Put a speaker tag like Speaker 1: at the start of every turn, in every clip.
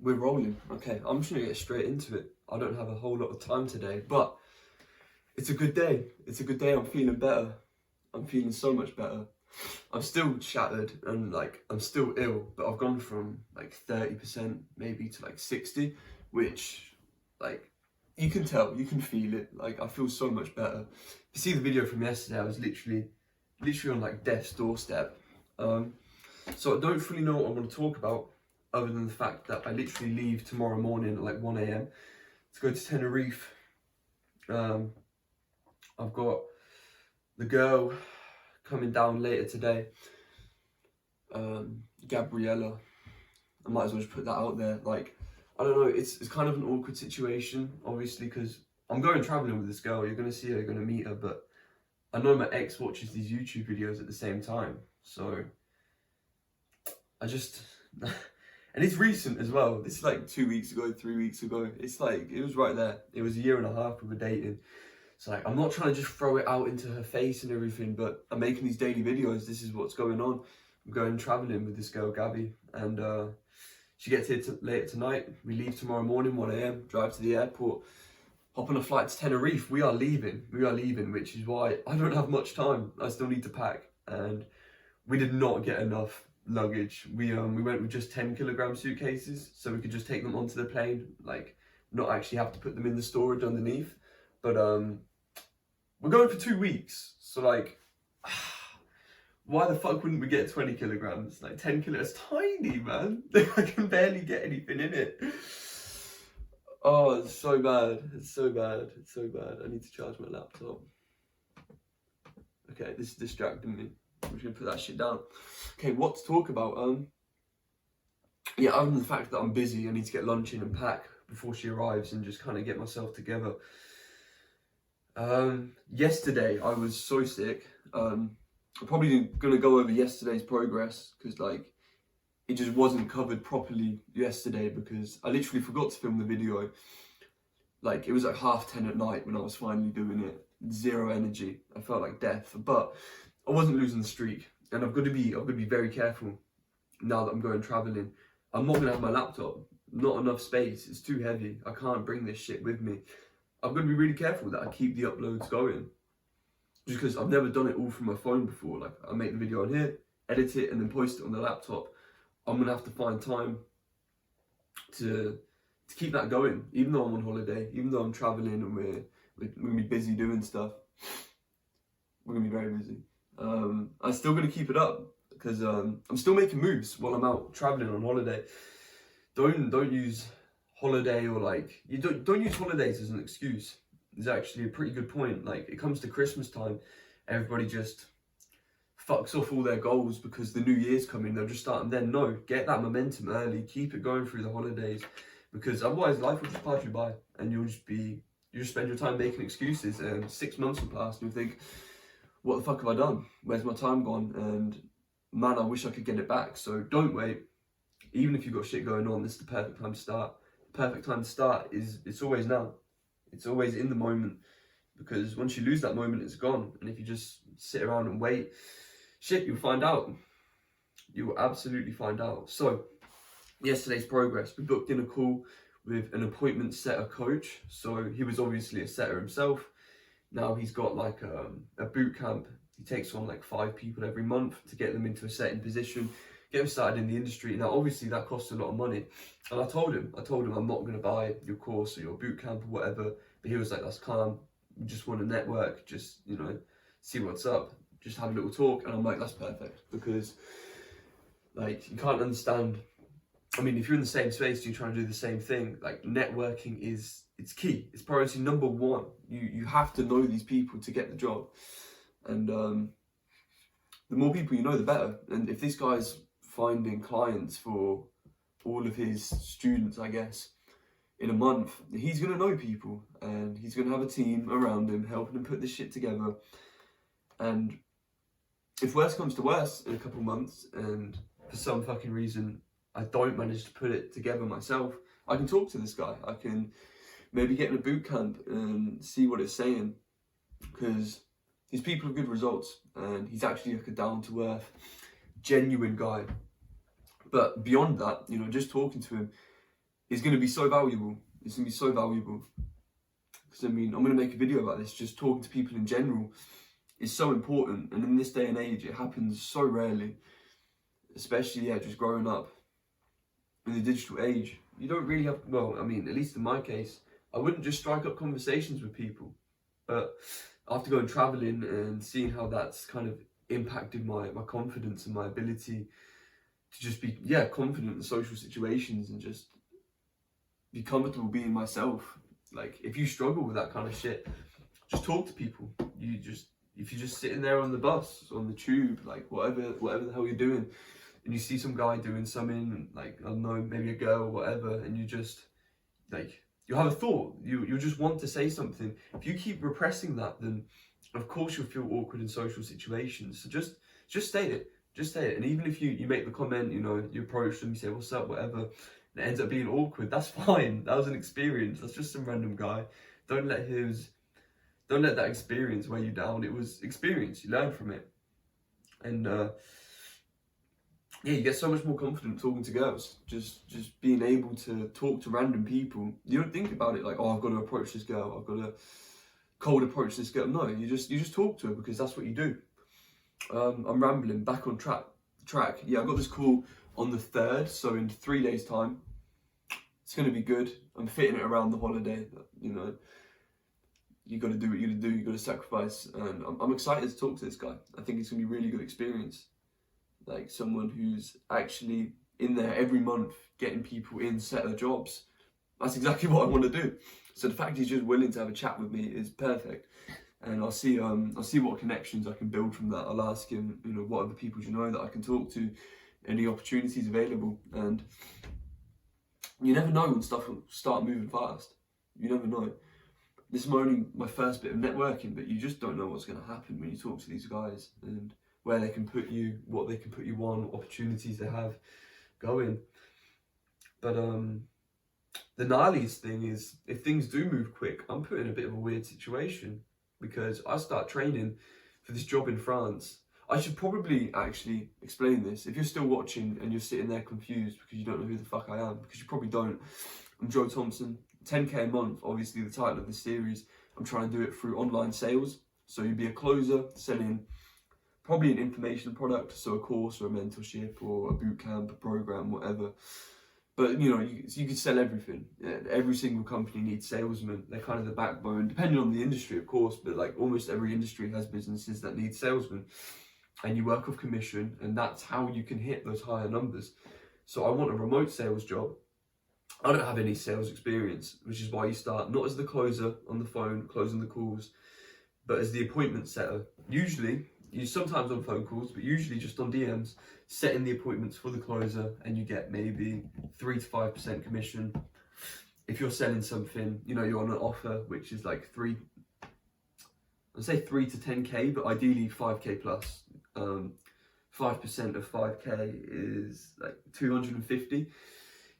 Speaker 1: We're rolling. Okay, I'm just gonna get straight into it. I don't have a whole lot of time today, but it's a good day. It's a good day. I'm feeling better. I'm feeling so much better. I'm still shattered and like I'm still ill, but I've gone from like 30% maybe to like 60, which like you can tell, you can feel it. Like I feel so much better. You see the video from yesterday, I was literally on like death's doorstep. So I don't fully know what I want to talk about, other than the fact that I literally leave tomorrow morning at like 1 a.m. to go to Tenerife. I've got the girl coming down later today, Gabriella. I might as well just put that out there. Like, I don't know, it's kind of an awkward situation, obviously, because I'm going traveling with this girl. You're going to see her, you're going to meet her, but I know my ex watches these YouTube videos at the same time, so I just... And it's recent as well. This is like 2 weeks ago, 3 weeks ago. It's like, it was right there. It was a year and a half we were dating. So like, I'm not trying to just throw it out into her face and everything, but I'm making these daily videos. This is what's going on. I'm going traveling with this girl, Gabby, and she gets here later tonight. We leave tomorrow morning, 1 a.m, drive to the airport, hop on a flight to Tenerife. We are leaving, which is why I don't have much time. I still need to pack, and we did not get enough luggage. We went with just 10-kilogram suitcases, so we could just take them onto the plane, like not actually have to put them in the storage underneath. But we're going for 2 weeks, so like, why the fuck wouldn't we get 20 kilograms? Like 10 kilos, tiny, man. I can barely get anything in it. Oh, it's so bad. It's so bad. It's so bad. I need to charge my laptop. Okay, this is distracting me. I'm just gonna put that shit down. Okay, what to talk about? Yeah, other than the fact that I'm busy, I need to get lunch in and pack before she arrives and just kind of get myself together. Yesterday I was so sick. I'm probably gonna go over yesterday's progress because like it just wasn't covered properly yesterday because I literally forgot to film the video. Like it was like 10:30 at night when I was finally doing it. Zero energy. I felt like death, but I wasn't losing the streak, and I've got to be very careful now that I'm going traveling. I'm not gonna have my laptop. Not enough space. It's too heavy. I can't bring this shit with me. I'm going to be really careful that I keep the uploads going. Just because I've never done it all from my phone before. Like, I make the video on here, edit it, and then post it on the laptop. I'm going to have to find time to keep that going. Even though I'm on holiday, even though I'm traveling and we're going to be busy doing stuff. We're going to be very busy. I'm still going to keep it up because I'm still making moves while I'm out traveling on holiday. Don't use holiday or like you don't use holidays as an excuse. It's actually a pretty good point. Like it comes to Christmas time, everybody just fucks off all their goals because the new year's coming, they'll just start, and then no, get that momentum early, keep it going through the holidays, because otherwise life will just pass you by and you just spend your time making excuses, and 6 months will pass and you'll think, what the fuck have I done? Where's my time gone? And man, I wish I could get it back. So don't wait. Even if you've got shit going on, this is the perfect time to start. Perfect time to start is it's always now. It's always in the moment, because once you lose that moment, it's gone. And if you just sit around and wait, shit, you'll find out. You will absolutely find out. So yesterday's progress, we booked in a call with an appointment setter coach. So he was obviously a setter himself. Now he's got like a boot camp. He takes on like 5 people every month to get them into a setting position, get them started in the industry. Now, obviously, that costs a lot of money. And I told him, I'm not going to buy your course or your boot camp or whatever. But he was like, that's calm. We just want to network, just, you know, see what's up, just have a little talk. And I'm like, that's perfect, because like you can't understand. I mean, if you're in the same space, you're trying to do the same thing. Like networking it's key. It's priority number 1. You have to know these people to get the job. And the more people you know, the better. And if this guy's finding clients for all of his students, I guess, in a month, he's going to know people and he's going to have a team around him helping him put this shit together. And if worse comes to worse in a couple months and for some fucking reason I don't manage to put it together myself, I can talk to this guy. I can maybe get in a boot camp and see what it's saying, because these people have good results and he's actually like a down-to-earth, genuine guy. But beyond that, you know, just talking to him, is going to be so valuable. It's going to be so valuable. Because I mean, I'm going to make a video about this. Just talking to people in general is so important. And in this day and age, it happens so rarely. Especially, yeah, just growing up in the digital age. You don't really have, well, I mean, at least in my case, I wouldn't just strike up conversations with people. But after going traveling and seeing how that's kind of impacted my confidence and my ability to just be, yeah, confident in social situations and just be comfortable being myself. Like, if you struggle with that kind of shit, just talk to people. If you're just sitting there on the bus, on the tube, like whatever the hell you're doing, and you see some guy doing something, like, I don't know, maybe a girl or whatever, and you just, like, you have a thought, you just want to say something. If you keep repressing that, then of course you'll feel awkward in social situations. So just say it. Just say it. And even if you make the comment, you know, you approach them, you say, what's up, whatever, and it ends up being awkward, that's fine. That was an experience. That's just some random guy. Don't let that experience weigh you down. It was experience. You learn from it. And yeah, you get so much more confident talking to girls. Just being able to talk to random people. You don't think about it like, oh, I've got to approach this girl. I've got to cold approach this girl. No, you just talk to her because that's what you do. I'm rambling. Back on track. Yeah, I got this call on the 3rd, so in 3 days' time. It's going to be good. I'm fitting it around the holiday. You know, you got to do what you got to do. You got to sacrifice. And I'm excited to talk to this guy. I think it's going to be a really good experience. Like, someone who's actually in there every month getting people in settler jobs. That's exactly what I want to do. So the fact he's just willing to have a chat with me is perfect. And I'll see what connections I can build from that. I'll ask him, you know, what other people do you know that I can talk to, any opportunities available. And you never know when stuff will start moving fast. You never know. This is only my first bit of networking, but you just don't know what's going to happen when you talk to these guys and where they can put you, what they can put you on, what opportunities they have going. But the gnarliest thing is, if things do move quick, I'm put in a bit of a weird situation because I start training for this job in France. I should probably actually explain this. If you're still watching and you're sitting there confused because you don't know who the fuck I am, because you probably don't, I'm Joe Thompson. 10k a month, obviously the title of the series. I'm trying to do it through online sales. So you'd be a closer selling probably an information product, so a course or a mentorship or a boot camp, a program, whatever. But you know, you can sell everything. Every single company needs salesmen. They're kind of the backbone, depending on the industry, of course. But like almost every industry has businesses that need salesmen, and you work off commission, and that's how you can hit those higher numbers. So I want a remote sales job. I don't have any sales experience, which is why you start not as the closer on the phone, closing the calls, but as the appointment setter. Usually, you sometimes on phone calls, but usually just on DMs, setting the appointments for the closer, and you get maybe 3 to 5% commission. If you're selling something, you know, you're on an offer, which is like 3 to 10k, but ideally 5k plus. 5% of 5k is like 250.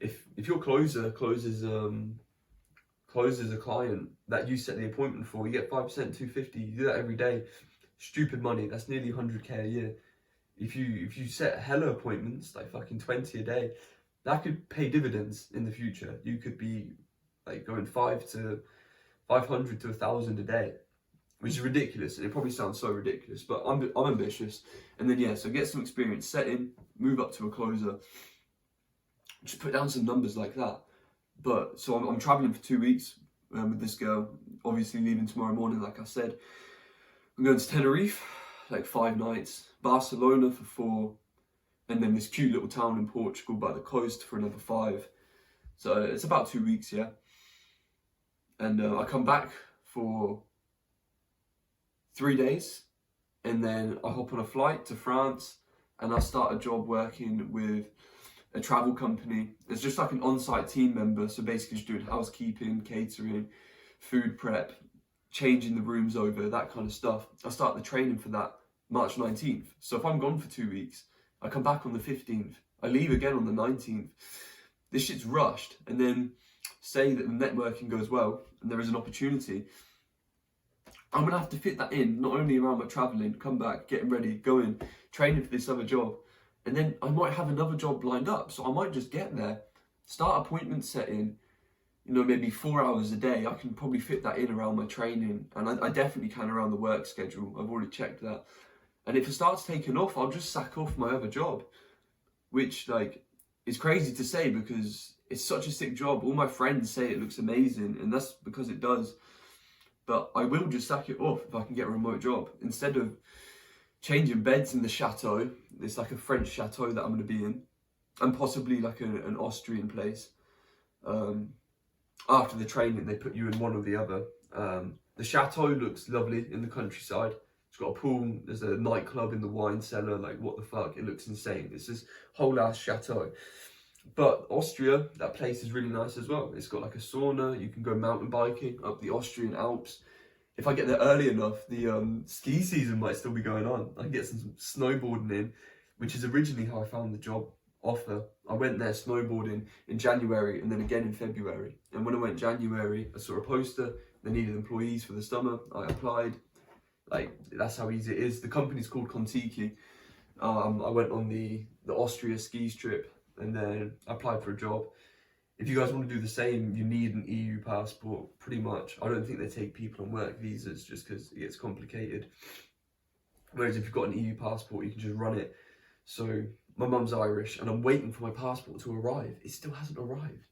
Speaker 1: If your closer closes a client that you set the appointment for, you get 5%, 250. You do that every day. Stupid money. That's nearly 100k a year. If you set hella appointments, like fucking 20 a day, that could pay dividends in the future. You could be like going 500 to 1,000 a day, which is ridiculous. And it probably sounds so ridiculous, but I'm ambitious. And then yeah, so get some experience setting, move up to a closer. Just put down some numbers like that. But so I'm traveling for 2 weeks with this girl. Obviously leaving tomorrow morning, like I said. I'm going to Tenerife, like 5 nights. Barcelona for 4, and then this cute little town in Portugal by the coast for another 5. So it's about 2 weeks, yeah. And I come back for 3 days, and then I hop on a flight to France, and I start a job working with a travel company. It's just like an on-site team member, so basically just doing housekeeping, catering, food prep, changing the rooms over, that kind of stuff. I start the training for that March 19th. So if I'm gone for 2 weeks, I come back on the 15th. I leave again on the 19th. This shit's rushed. And then say that the networking goes well and there is an opportunity, I'm going to have to fit that in, not only around my traveling, come back, getting ready, going, training for this other job. And then I might have another job lined up. So I might just get there start appointment setting, you know, maybe 4 hours a day. I can probably fit that in around my training, and I definitely can around the work schedule. I've already checked that. And if it starts taking off, I'll just sack off my other job, which like is crazy to say because it's such a sick job. All my friends say it looks amazing, and that's because it does. But I will just sack it off if I can get a remote job. Instead of changing beds in the chateau, it's like a French chateau that I'm going to be in, and possibly like an Austrian place. After the training, they put you in one or the other. The chateau looks lovely in the countryside. It's got a pool, there's a nightclub in the wine cellar, like what the fuck, it looks insane. It's this whole ass chateau. But Austria, that place is really nice as well. It's got like a sauna, you can go mountain biking up the Austrian Alps. If I get there early enough, the ski season might still be going on. I can get some snowboarding in, which is originally how I found the job offer. I went there snowboarding in January and then again in February. And when I went January, I saw a poster, they needed employees for the summer. I applied. Like, that's how easy it is. The company's called Contiki. I went on the Austria skis trip and then I applied for a job. If you guys want to do the same, you need an EU passport, pretty much. I don't think they take people on work visas just because it gets complicated. Whereas if you've got an EU passport, you can just run it. So my mum's Irish and I'm waiting for my passport to arrive. It still hasn't arrived.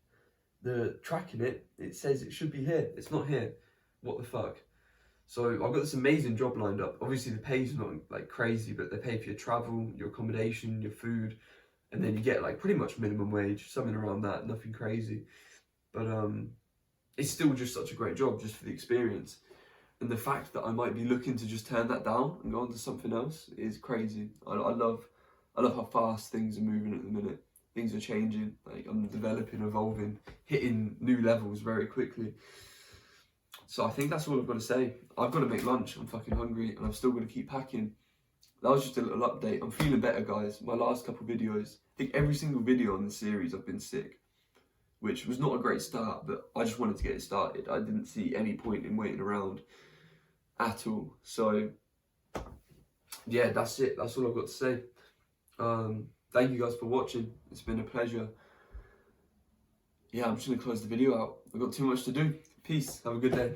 Speaker 1: The tracking it, it says it should be here. It's not here. What the fuck? So I've got this amazing job lined up. Obviously the pay's not like crazy, but they pay for your travel, your accommodation, your food, and then you get like pretty much minimum wage, something around that, nothing crazy. But it's still just such a great job just for the experience. And the fact that I might be looking to just turn that down and go on to something else is crazy. I love how fast things are moving at the minute. Things are changing, like I'm developing, evolving, hitting new levels very quickly. So I think that's all I've got to say. I've got to make lunch, I'm fucking hungry, and I'm still going to keep packing. That was just a little update. I'm feeling better, guys. My last couple videos, I think every single video on this series I've been sick, which was not a great start, but I just wanted to get it started. I didn't see any point in waiting around at all. So yeah, that's it. That's all I've got to say. Thank you guys for watching. It's been a pleasure. Yeah, I'm just going to close the video out. I've got too much to do. Peace. Have a good day.